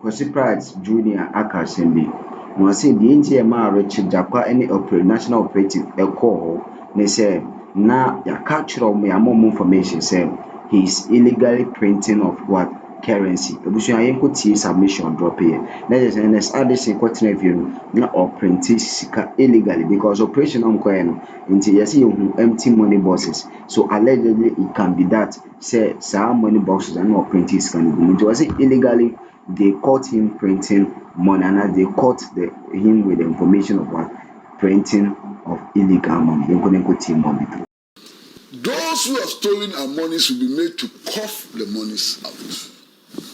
Kwasi Pratt Junior aka asɛm bi na ɔse deɛ nti ɛmaa Richard Jakwa ne National Operative ɛkɔɔ hɔ ne sɛ na yɛaka kyerɛ ɔmo yɛama ɔmo information sɛ he is illegally printing of what currency. Abusua yɛnkɔtie submission drop yɛ na kyerɛ sɛ Ernest Addison kɔtena fie no na ɔprinte sika illegally because operation a ɔmkɔɛ no nti yɛsɛ yɛhu empty money boxes, so allegedly it can be that say saa money boxes and not printing sika no gu mu. Nti ɔse illegally they caught him printing money and they caught him with the information of what printing of illegal money. Those who have stolen our monies will be made to cough the monies out.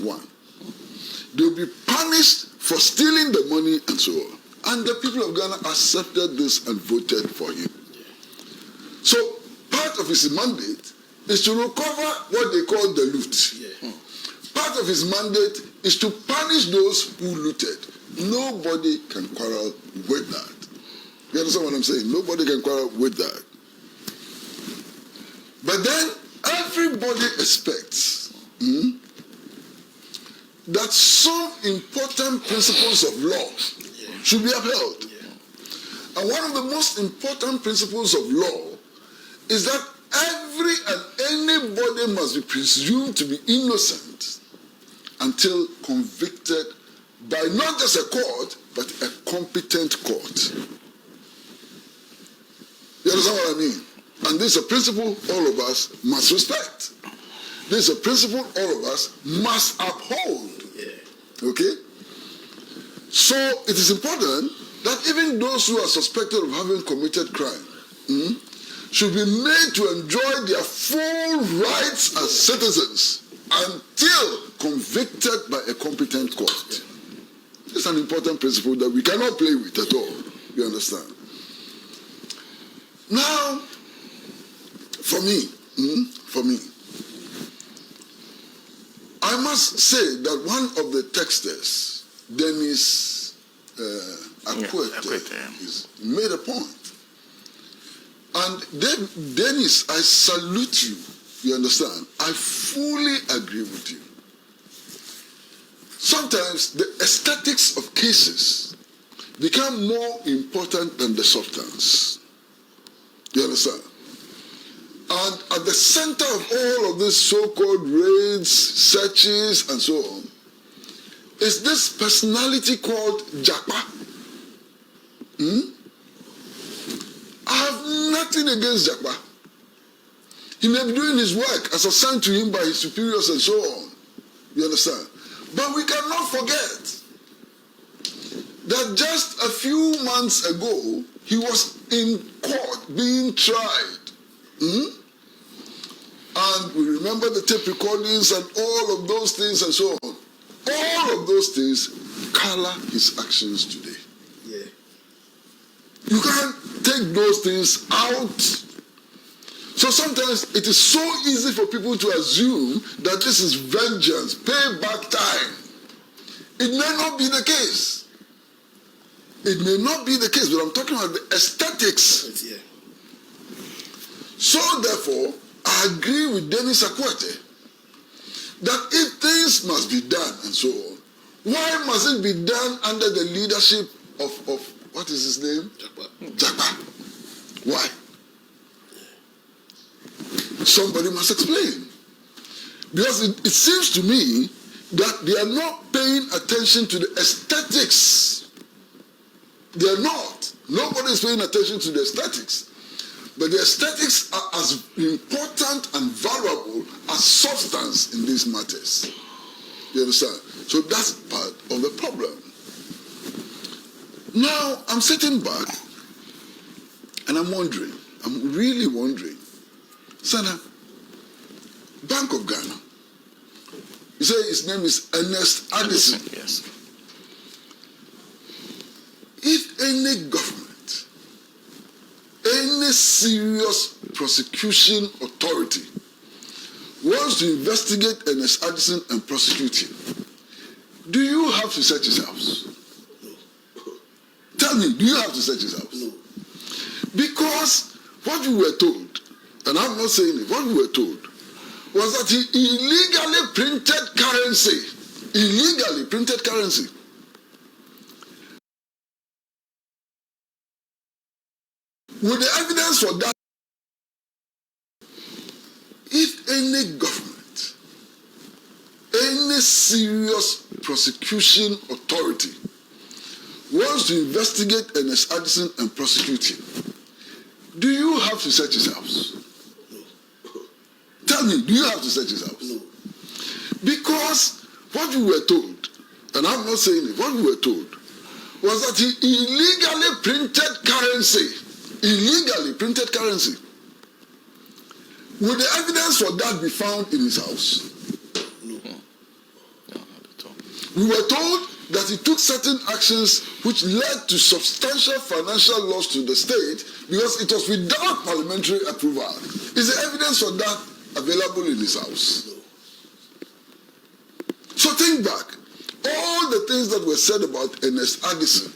One, they will be punished for stealing the money and so on. And the people of Ghana accepted this and voted for him. So part of his mandate is to recover what they call the loot. Part of his mandate is to punish those who looted. Nobody can quarrel with that. You understand what I'm saying? Nobody can quarrel with that. But then everybody expects that some important principles of law should be upheld. And one of the most important principles of law is that every and anybody must be presumed to be innocent until convicted by not just a court, but a competent court. You understand what I mean? And this is a principle all of us must respect. This is a principle all of us must uphold. Okay? So it is important that even those who are suspected of having committed crime should be made to enjoy their full rights as citizens until convicted by a competent court. It's an important principle that we cannot play with at all. You understand? Now, for me, I must say that one of the texters, Dennis Akwete, made a point. And Dennis, I salute you. You understand? I fully agree with you. Sometimes the aesthetics of cases become more important than the substance. You understand? And at the center of all of these so-called raids, searches, and so on, is this personality called Jakwa. I have nothing against Jakwa. He may be doing his work as assigned to him by his superiors and so on. You understand? But we cannot forget that just a few months ago, he was in court being tried. And we remember the tape recordings and all of those things and so on. All of those things color his actions today. You can't take those things out. So sometimes it is so easy for people to assume that this is vengeance, payback time. It may not be the case. It may not be the case, but I'm talking about the aesthetics. So therefore, I agree with Dennis Akwete that if things must be done and so on, why must it be done under the leadership of what is his name? Jakwa. Why? Somebody must explain. Because it seems to me that they are not paying attention to the aesthetics. They are not. Nobody is paying attention to the aesthetics. But the aesthetics are as important and valuable as substance in these matters. You understand? So that's part of the problem. Now, I'm sitting back and I'm wondering, I'm really wondering, Sana, Bank of Ghana, you say his name is Ernest Addison. Yes. If any government, any serious prosecution authority wants to investigate Ernest Addison and prosecute him, do you have to search his house? Tell me, do you have to search his house? No. Because what we were told, and I'm not saying it, what we were told was that he illegally printed currency illegally printed currency. With the evidence for that, if any government, any serious prosecution authority wants to investigate Ernest Addison and prosecute him, do you have to search his house? No. Tell me, do you have to search his house? No. Because what we were told, and I'm not saying it, what we were told was that he illegally printed currency. Illegally printed currency. Will the evidence for that be found in his house? No. We were told that he took certain actions which led to substantial financial loss to the state because it was without parliamentary approval. Is the evidence for that available in his house? No. So think back. All the things that were said about Ernest Addison,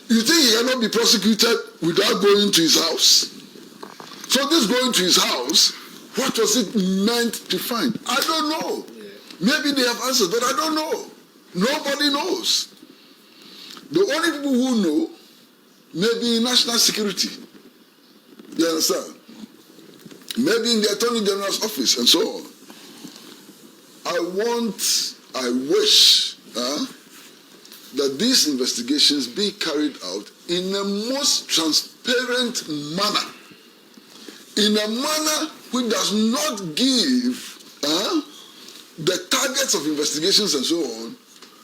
you think he cannot be prosecuted without going to his house? So this going to his house, what was it meant to find? I don't know. Yeah. Maybe they have answers, but I don't know. Nobody knows. The only people who know may be in national security. You understand? Maybe in the Attorney General's office and so on. I wish that these investigations be carried out in the most transparent manner. In a manner which does not give the targets of investigations and so on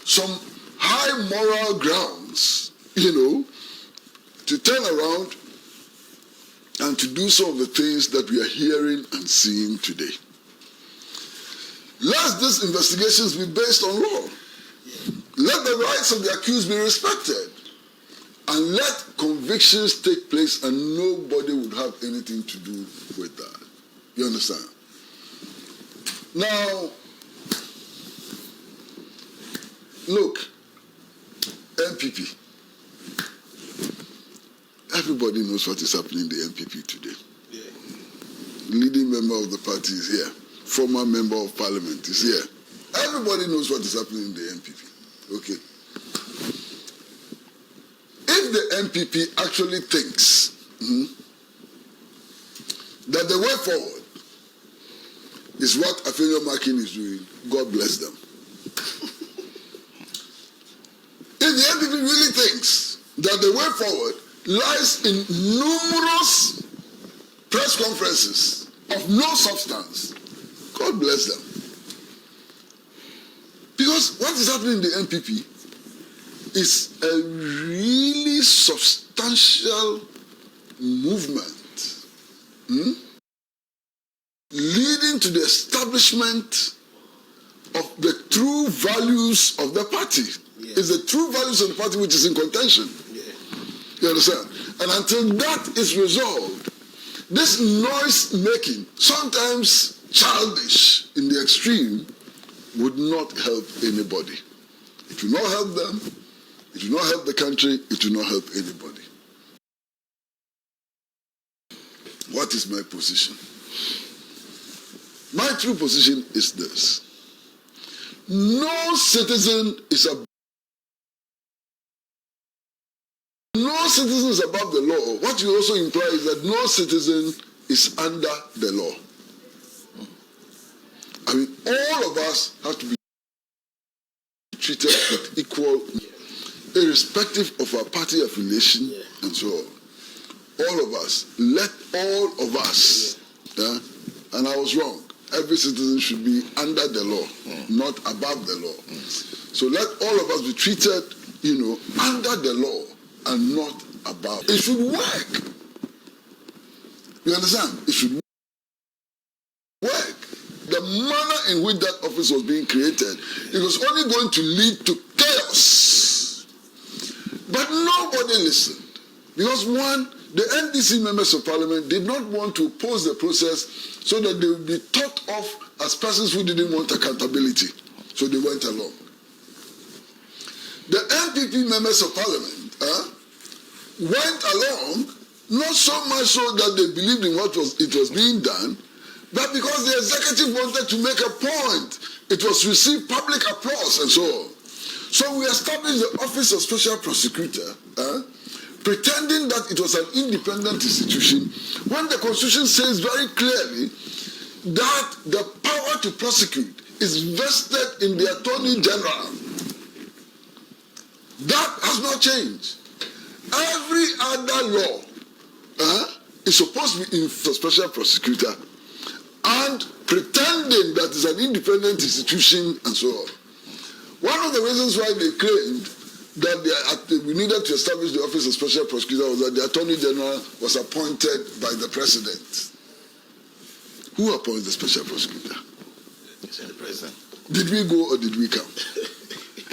some high moral grounds, to turn around and to do some of the things that we are hearing and seeing today. Let these investigations be based on law. Let the rights of the accused be respected. And let convictions take place and nobody would have anything to do with that. You understand? Now, look, MPP. Everybody knows what is happening in the MPP today. Yeah. Leading member of the party is here. Former member of parliament is here. Everybody knows what is happening in the MPP. Okay. If the MPP actually thinks that the way forward is what Afenyo Makin is doing, God bless them. If the MPP really thinks that the way forward lies in numerous press conferences of no substance, God bless them. Because what is happening in the MPP is a really substantial movement leading to the establishment of the true values of the party. Yeah. It's the true values of the party which is in contention. Yeah. You understand? And until that is resolved, this noise making, sometimes childish in the extreme, would not help anybody. It will not help them. It will not help the country. It will not help anybody. What is my position? My true position is this. No citizen is above the law. What you also imply is that no citizen is under the law. I mean, all of us have to be treated with equal, irrespective of our party affiliation and so on. All of us, let all of us, and I was wrong. Every citizen should be under the law, not above the law. So let all of us be treated, under the law and not above. It should work. You understand? It should work. The manner in which that office was being created, it was only going to lead to chaos. But nobody listened. Because one, the NDC members of parliament did not want to oppose the process so that they would be thought of as persons who didn't want accountability. So they went along. The NPP members of parliament went along, not so much so that they believed in what was being done, but because the executive wanted to make a point It was received public applause and so on. So we established the Office of Special Prosecutor, pretending that it was an independent institution, when the Constitution says very clearly that the power to prosecute is vested in the Attorney General. That has not changed. Every other law is supposed to be in the Special Prosecutor and pretending that it's an independent institution and so on. One of the reasons why they claimed that we needed to establish the Office of Special Prosecutor was that the Attorney General was appointed by the President. Who appoints the Special Prosecutor? The President. Did we go or did we come?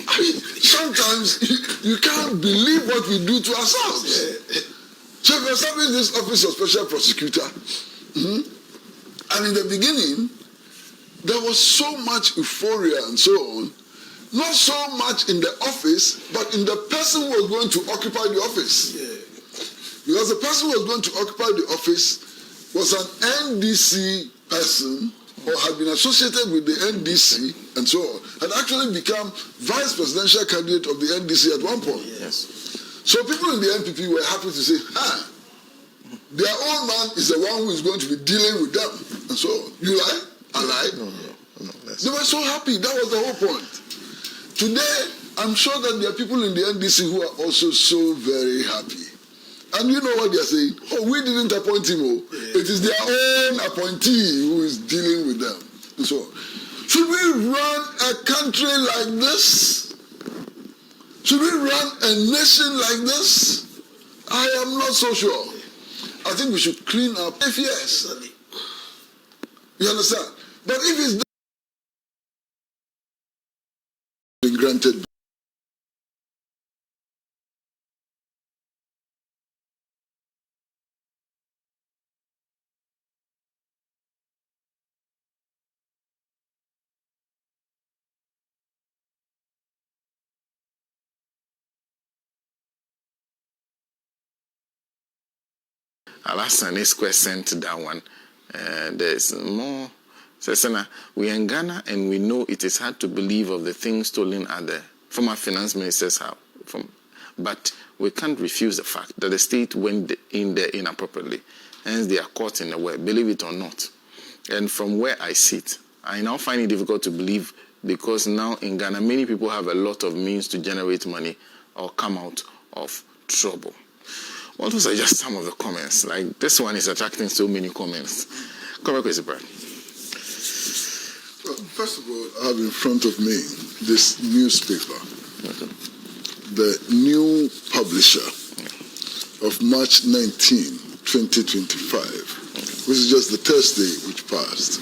I mean, sometimes you can't believe what we do to ourselves. So we established this Office of Special Prosecutor. And in the beginning, there was so much euphoria and so on. Not so much in the office, but in the person who was going to occupy the office. Because the person who was going to occupy the office was an NDC person or had been associated with the NDC and so on, had actually become vice presidential candidate of the NDC at one point. Yes. So people in the NPP were happy to say, their own man is the one who is going to be dealing with them and so on. You lie? I lied? No, they were so happy. That was the whole point. Today, I'm sure that there are people in the NDC who are also so very happy. And you know what they are saying? Oh, we didn't appoint him. Oh. It is their own appointee who is dealing with them. And so on. Should we run a country like this? Should we run a nation like this? I am not so sure. I think we should clean up. If yes, you understand? But if it's been granted, Alasan is sent that one. There's more. We are in Ghana and we know it is hard to believe of the things stolen at the former finance minister's house. But we can't refuse the fact that the state went in there inappropriately. Hence they are caught in the way, believe it or not. And from where I sit, I now find it difficult to believe because now in Ghana, many people have a lot of means to generate money or come out of trouble. Well, those are just some of the comments. Like this one is attracting so many comments. Come back, Kesi, Brad. Well, first of all, I have in front of me this newspaper, the new publisher of March 19, 2025, which is just the Thursday which passed.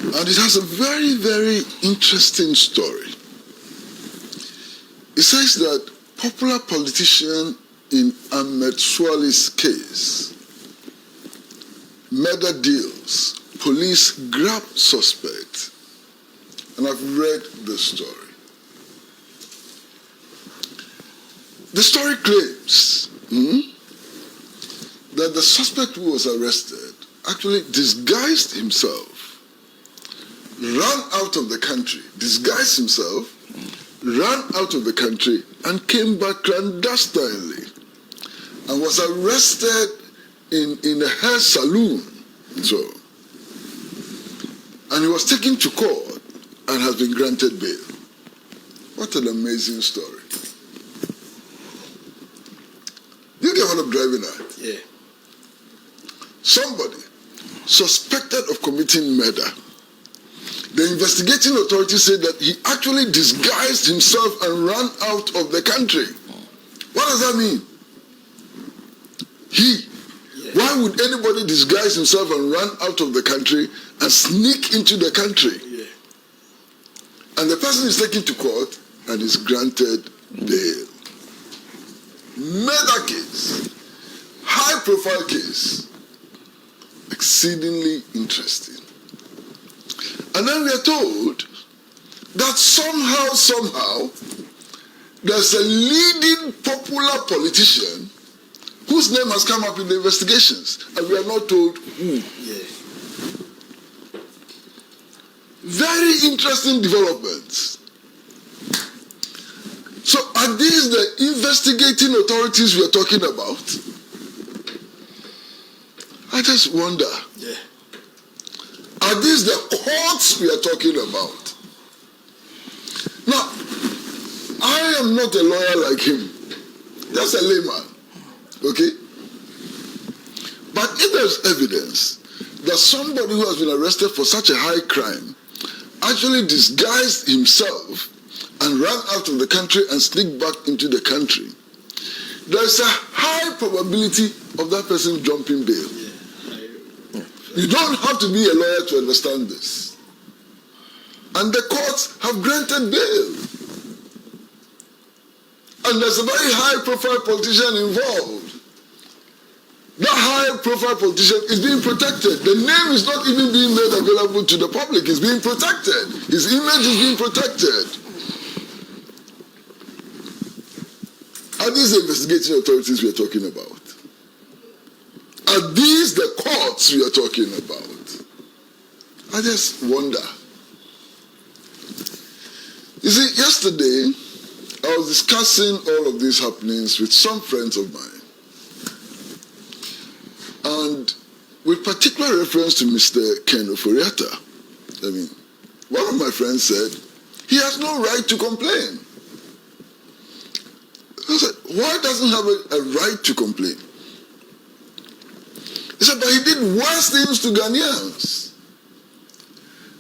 And it has a very, very interesting story. It says that popular politician in Ahmed Swale's case, murder deals, police grab suspect. And I've read the story. The story claims that the suspect who was arrested actually disguised himself, ran out of the country, ran out of the country and came back clandestinely and was arrested in a hair salon. So, and he was taken to court and has been granted bail. What an amazing story. You get what I'm driving at? Yeah. Somebody suspected of committing murder. The investigating authorities said that he actually disguised himself and ran out of the country. What does that mean? Why would anybody disguise himself and run out of the country and sneak into the country? Yeah. And the person is taken to court and is granted bail. Murder case, high profile case, exceedingly interesting. And then we are told that somehow, there's a leading popular politician whose name has come up in the investigations, and we are not told who. Yeah. Very interesting developments. So are these the investigating authorities we are talking about? I just wonder. Yeah. Are these the courts we are talking about? Now, I am not a lawyer like him. Just a layman. Okay? But if there's evidence that somebody who has been arrested for such a high crime actually disguised himself and ran out of the country and sneaked back into the country, there's a high probability of that person jumping bail. You don't have to be a lawyer to understand this. And the courts have granted bail. And there's a very high-profile politician involved. That high-profile politician is being protected. The name is not even being made available to the public. It's being protected. His image is being protected. Are these the investigating authorities we are talking about? Are these the courts we are talking about? I just wonder. You see, yesterday, I was discussing all of these happenings with some friends of mine. And with particular reference to Mr. Ken Oforiatta, I mean, one of my friends said, he has no right to complain. I said, why doesn't he have a right to complain? He said, but he did worse things to Ghanaians.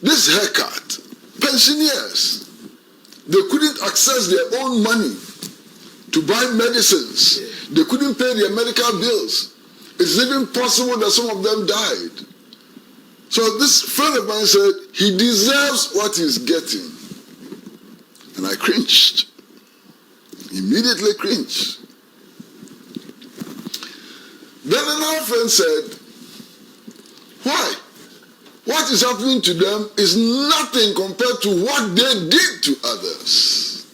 This haircut, pensioners, they couldn't access their own money to buy medicines. They couldn't pay their medical bills. It's even possible that some of them died. So this friend of mine said, he deserves what he's getting. And I cringed. Immediately cringed. Then another friend said, why? What is happening to them is nothing compared to what they did to others.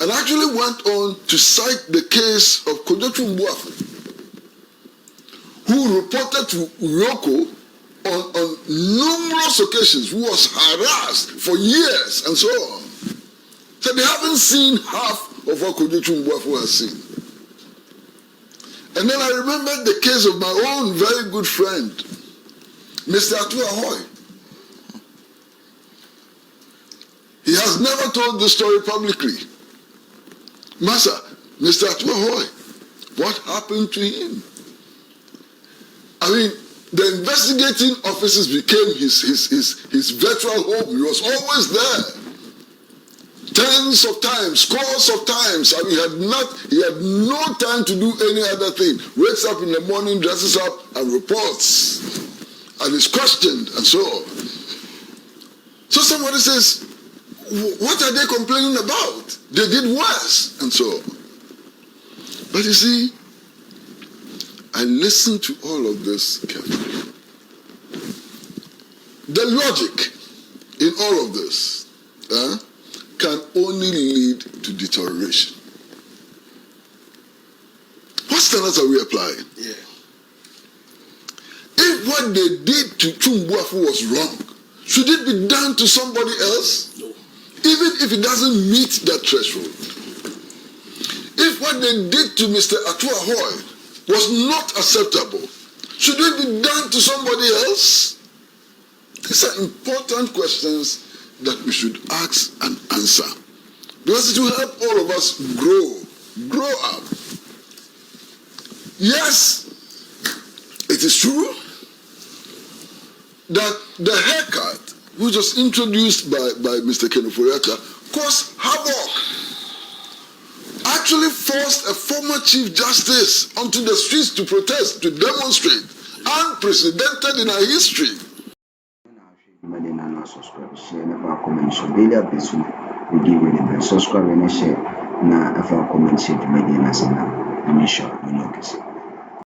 And actually went on to cite the case of Kojotu Mbuafu, who reported to Uroko on numerous occasions, who was harassed for years and so on. So they haven't seen half of what Kojotu Mbuafu has seen. And then I remembered the case of my own very good friend, Mr. Atuahoy. He has never told the story publicly. Massa, Mr. Atuahoy, what happened to him? I mean, the investigating officers became his virtual home. He was always there. Tens of times, scores of times. I mean, he had no time to do any other thing. Wakes up in the morning, dresses up, and reports. And is questioned, and so on. So somebody says, what are they complaining about? They did worse, and so on. But you see, I listened to all of this carefully. The logic in all of this can only lead to deterioration. What standards are we applying? Yeah. If what they did to Chumbuafu was wrong, should it be done to somebody else? No. Even if it doesn't meet that threshold. If what they did to Mr. Atuahoy was not acceptable, should it be done to somebody else? These are important questions that we should ask and answer. Because it will help all of us grow up. Yes, it is true that the haircut, which was introduced by Mr. Ken Oforiatta, caused havoc. Actually forced a former Chief Justice onto the streets to protest, to demonstrate. Unprecedented in our history. Subscribe, share, never comment, share. Daily updates we give you the best. Subscribe and share. Na comment, share. Media na sana. Misha, Kesi.